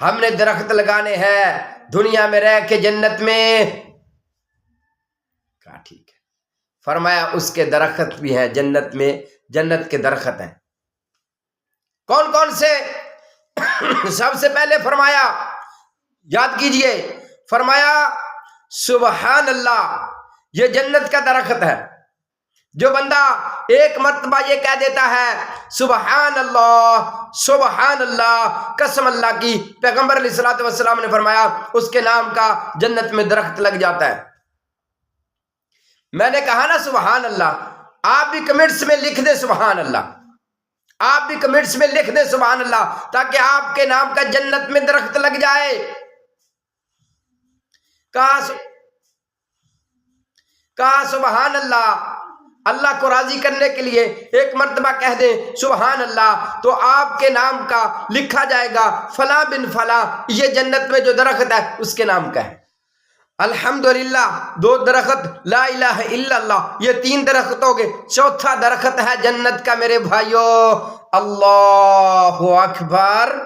ہم نے درخت لگانے ہیں دنیا میں رہ کے جنت میں. کہا ٹھیک ہے. فرمایا اس کے درخت بھی ہیں جنت میں، جنت کے درخت ہیں. کون کون سے؟ سب سے پہلے فرمایا، یاد کیجئے، فرمایا سبحان اللہ، یہ جنت کا درخت ہے. جو بندہ ایک مرتبہ یہ کہہ دیتا ہے سبحان اللہ سبحان اللہ، قسم اللہ کی، پیغمبر علیہ الصلوۃ والسلام نے فرمایا اس کے نام کا جنت میں درخت لگ جاتا ہے. میں نے کہا نا سبحان اللہ، آپ بھی کمنٹس میں لکھ دیں سبحان اللہ، آپ بھی کمنٹس میں لکھ دیں سبحان اللہ، تاکہ آپ کے نام کا جنت میں درخت لگ جائے. کہا سبحان اللہ. اللہ کو راضی کرنے کے لیے ایک مرتبہ کہہ دیں سبحان اللہ، تو آپ کے نام کا لکھا جائے گا فلاں بن فلاں، یہ جنت میں جو درخت ہے اس کے نام کا ہے. الحمدللہ 2 درخت، لا الہ الا اللہ، یہ 3 درخت ہو گئے. 4تھا درخت ہے جنت کا میرے بھائیو. اللہ اکبر.